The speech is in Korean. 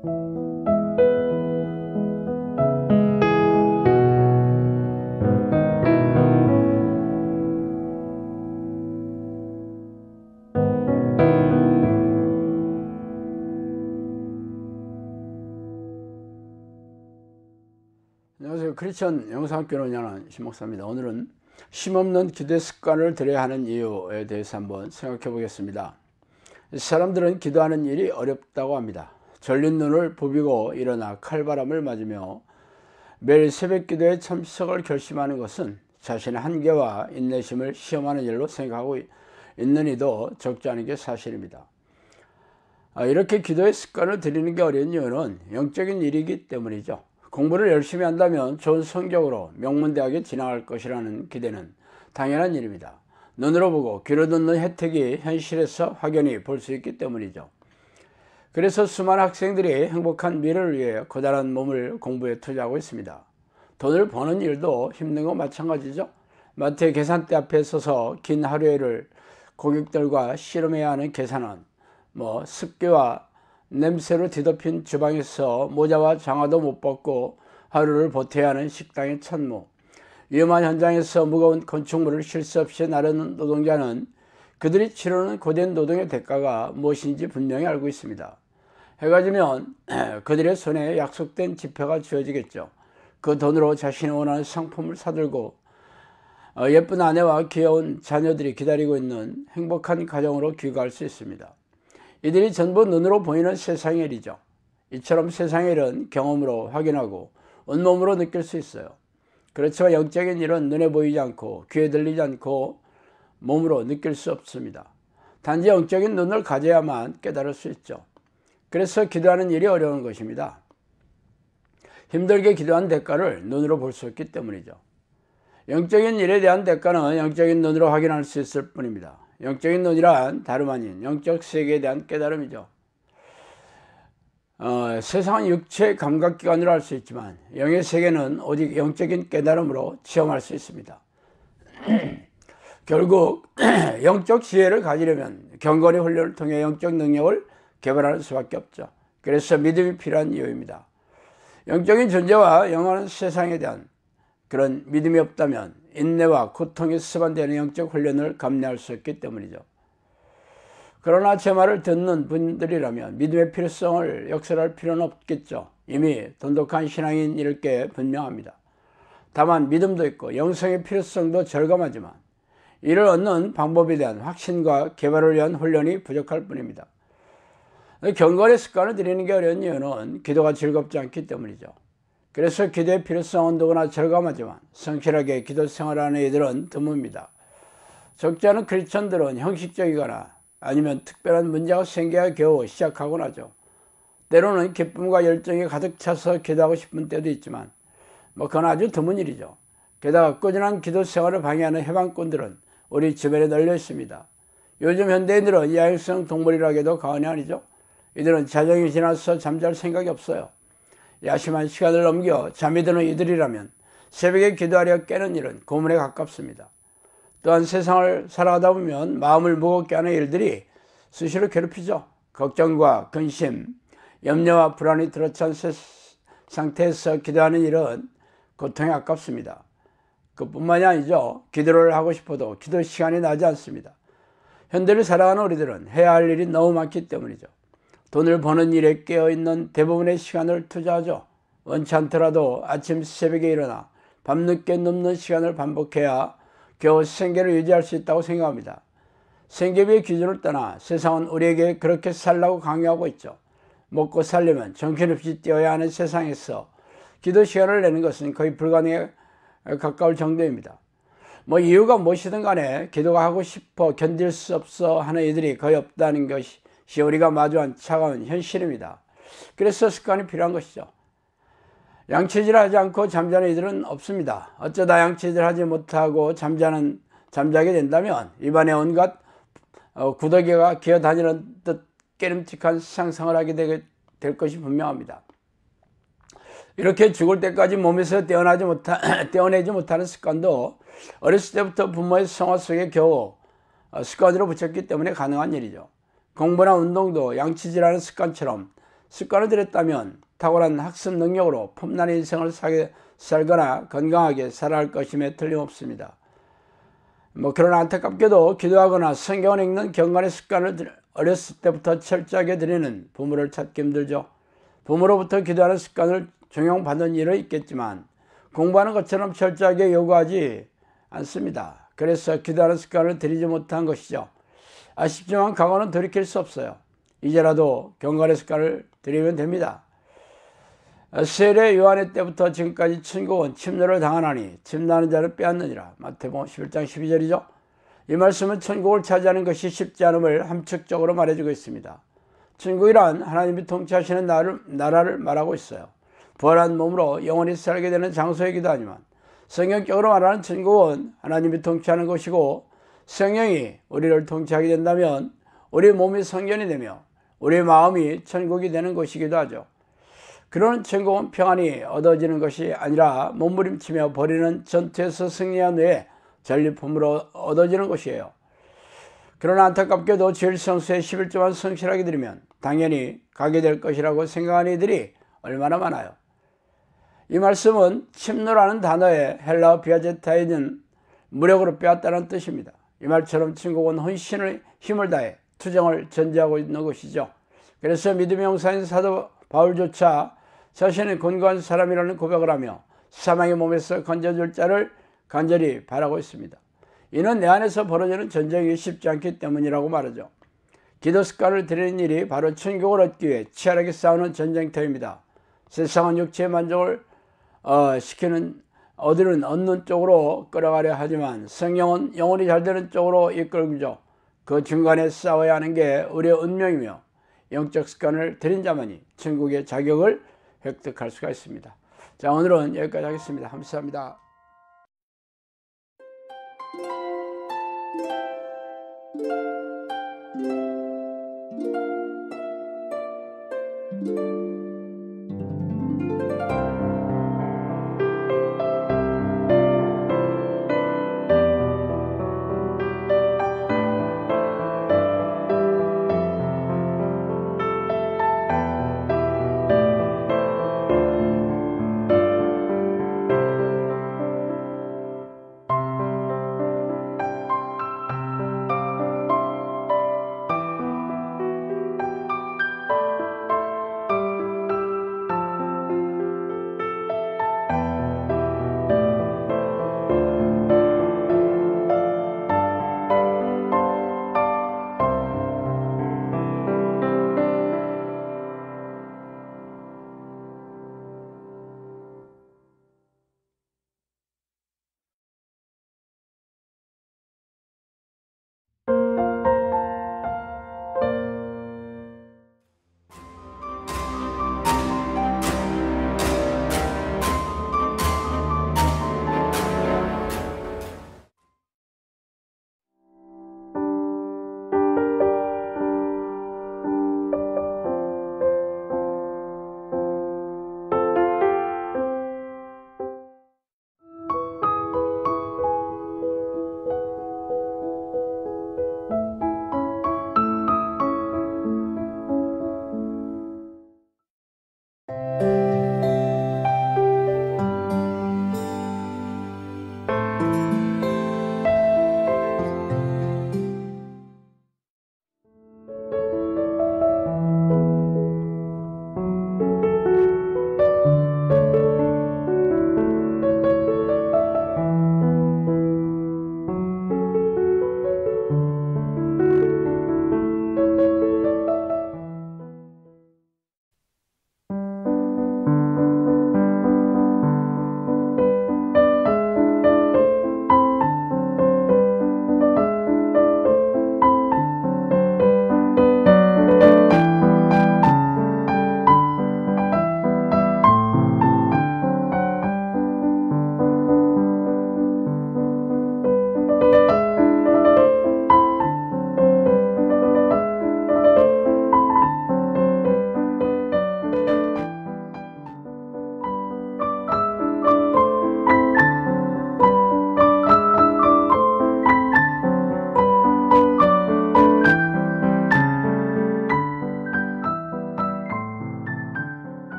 안녕하세요. 크리스천 영상학교를 운영하는 신목사입니다. 오늘은 쉼없는 기도의 습관을 들여야 하는 이유에 대해서 한번 생각해 보겠습니다. 사람들은 기도하는 일이 어렵다고 합니다. 졸린 눈을 부비고 일어나 칼바람을 맞으며 매일 새벽 기도에 참석을 결심하는 것은 자신의 한계와 인내심을 시험하는 일로 생각하고 있는 이도 적지 않은 게 사실입니다. 이렇게 기도의 습관을 들이는 게 어려운 이유는 영적인 일이기 때문이죠. 공부를 열심히 한다면 좋은 성적으로 명문대학에 진학할 것이라는 기대는 당연한 일입니다. 눈으로 보고 귀로 듣는 혜택이 현실에서 확연히 볼 수 있기 때문이죠. 그래서 수많은 학생들이 행복한 미래를 위해 커다란 몸을 공부에 투자하고 있습니다. 돈을 버는 일도 힘든 거 마찬가지죠. 마트의 계산대 앞에 서서 긴 하루를 고객들과 씨름해야 하는 계산원, 습기와 냄새로 뒤덮인 주방에서 모자와 장화도 못 벗고 하루를 버텨야 하는 식당의 천무, 위험한 현장에서 무거운 건축물을 쉴 새 없이 나르는 노동자는 그들이 치르는 고된 노동의 대가가 무엇인지 분명히 알고 있습니다. 해가 지면 그들의 손에 약속된 지표가 주어지겠죠. 그 돈으로 자신이 원하는 상품을 사들고 예쁜 아내와 귀여운 자녀들이 기다리고 있는 행복한 가정으로 귀가할 수 있습니다. 이들이 전부 눈으로 보이는 세상의 일이죠. 이처럼 세상의 일은 경험으로 확인하고 온몸으로 느낄 수 있어요. 그렇지만 영적인 일은 눈에 보이지 않고 귀에 들리지 않고 몸으로 느낄 수 없습니다. 단지 영적인 눈을 가져야만 깨달을 수 있죠. 그래서 기도하는 일이 어려운 것입니다. 힘들게 기도한 대가를 눈으로 볼 수 없기 때문이죠. 영적인 일에 대한 대가는 영적인 눈으로 확인할 수 있을 뿐입니다. 영적인 눈이란 다름 아닌 영적 세계에 대한 깨달음이죠. 세상은 육체의 감각기관으로 알 수 있지만 영의 세계는 오직 영적인 깨달음으로 체험할 수 있습니다. 결국 영적 지혜를 가지려면 경건의 훈련을 통해 영적 능력을 개발할 수밖에 없죠. 그래서 믿음이 필요한 이유입니다. 영적인 존재와 영원한 세상에 대한 그런 믿음이 없다면 인내와 고통에 습관되는 영적 훈련을 감내할 수 없기 때문이죠. 그러나 제 말을 듣는 분들이라면 믿음의 필요성을 역설할 필요는 없겠죠. 이미 돈독한 신앙인일 게 분명합니다. 다만 믿음도 있고 영성의 필요성도 절감하지만 이를 얻는 방법에 대한 확신과 개발을 위한 훈련이 부족할 뿐입니다. 경건의 습관을 들이는 게 어려운 이유는 기도가 즐겁지 않기 때문이죠. 그래서 기도의 필요성은 누구나 절감하지만 성실하게 기도 생활하는 이들은 드뭅니다. 적지 않은 크리스천들은 형식적이거나 아니면 특별한 문제가 생겨야 겨우 시작하곤 하죠. 때로는 기쁨과 열정이 가득 차서 기도하고 싶은 때도 있지만 그건 아주 드문 일이죠. 게다가 꾸준한 기도 생활을 방해하는 해방꾼들은 우리 주변에 널려 있습니다. 요즘 현대인들은 야행성 동물이라 해도 과언이 아니죠. 이들은 자정이 지나서 잠잘 생각이 없어요. 야심한 시간을 넘겨 잠이 드는 이들이라면 새벽에 기도하려 깨는 일은 고문에 가깝습니다. 또한 세상을 살아가다 보면 마음을 무겁게 하는 일들이 수시로 괴롭히죠. 걱정과 근심, 염려와 불안이 들어찬 상태에서 기도하는 일은 고통에 가깝습니다. 그뿐만이 아니죠. 기도를 하고 싶어도 기도 시간이 나지 않습니다. 현대를 살아가는 우리들은 해야 할 일이 너무 많기 때문이죠. 돈을 버는 일에 깨어있는 대부분의 시간을 투자하죠. 원치 않더라도 아침 새벽에 일어나 밤늦게 눕는 시간을 반복해야 겨우 생계를 유지할 수 있다고 생각합니다. 생계비의 기준을 떠나 세상은 우리에게 그렇게 살라고 강요하고 있죠. 먹고 살려면 정신없이 뛰어야 하는 세상에서 기도 시간을 내는 것은 거의 불가능에 가까울 정도입니다. 이유가 무엇이든 간에 기도가 하고 싶어 견딜 수 없어 하는 이들이 거의 없다는 것이 우리가 마주한 차가운 현실입니다. 그래서 습관이 필요한 것이죠. 양치질하지 않고 잠자는 이들은 없습니다. 어쩌다 양치질하지 못하고 잠자게 된다면 입안에 온갖 구더기가 기어다니는 듯 깨름직한 상상을 하게 될 것이 분명합니다. 이렇게 죽을 때까지 몸에서 떼어내지 못하는 습관도 어렸을 때부터 부모의 성화 속에 겨우 습관으로 붙였기 때문에 가능한 일이죠. 공부나 운동도 양치질하는 습관처럼 습관을 들였다면 탁월한 학습 능력으로 폼난 인생을 살거나 건강하게 살아갈 것임에 틀림없습니다. 그러나 안타깝게도 기도하거나 성경을 읽는 경건의 습관을 어렸을 때부터 철저하게 들이는 부모를 찾기 힘들죠. 부모로부터 기도하는 습관을 종용받는 일은 있겠지만 공부하는 것처럼 철저하게 요구하지 않습니다. 그래서 기도하는 습관을 들이지 못한 것이죠. 아쉽지만 과거는 돌이킬 수 없어요. 이제라도 경건의 습관을 들이면 됩니다. 세례 요한의 때부터 지금까지 천국은 침노를 당하나니 침노하는 자를 빼앗느니라. 마태복음 11장 12절이죠. 이 말씀은 천국을 차지하는 것이 쉽지 않음을 함축적으로 말해주고 있습니다. 천국이란 하나님이 통치하시는 나라를 말하고 있어요. 부활한 몸으로 영원히 살게 되는 장소이기도 하지만 성경적으로 말하는 천국은 하나님이 통치하는 곳이고 성령이 우리를 통치하게 된다면 우리 몸이 성전이 되며 우리 마음이 천국이 되는 곳이기도 하죠. 그런 천국은 평안이 얻어지는 것이 아니라 몸부림치며 버리는 전투에서 승리한 후에 전리품으로 얻어지는 것이에요. 그러나 안타깝게도 제일성수의 11조만 성실하게 드리면 당연히 가게 될 것이라고 생각하는 이들이 얼마나 많아요. 이 말씀은 침노라는 단어의 헬라어 비아제타에 있는 무력으로 빼앗다는 뜻입니다. 이 말처럼 천국은 헌신의 힘을 다해 투정을 전제하고 있는 것이죠. 그래서 믿음의 형사인 사도 바울조차 자신은 건강한 사람이라는 고백을 하며 사망의 몸에서 건져줄 자를 간절히 바라고 있습니다. 이는 내 안에서 벌어지는 전쟁이 쉽지 않기 때문이라고 말하죠. 기도 습관을 들이는 일이 바로 천국을 얻기 위해 치열하게 싸우는 전쟁터입니다. 세상은 육체의 만족을 얻는 쪽으로 끌어가려 하지만 성령은 영혼이 잘 되는 쪽으로 이끌죠. 그 중간에 싸워야 하는 게 우리의 운명이며 영적 습관을 들인 자만이 천국의 자격을 획득할 수가 있습니다. 자, 오늘은 여기까지 하겠습니다. 감사합니다.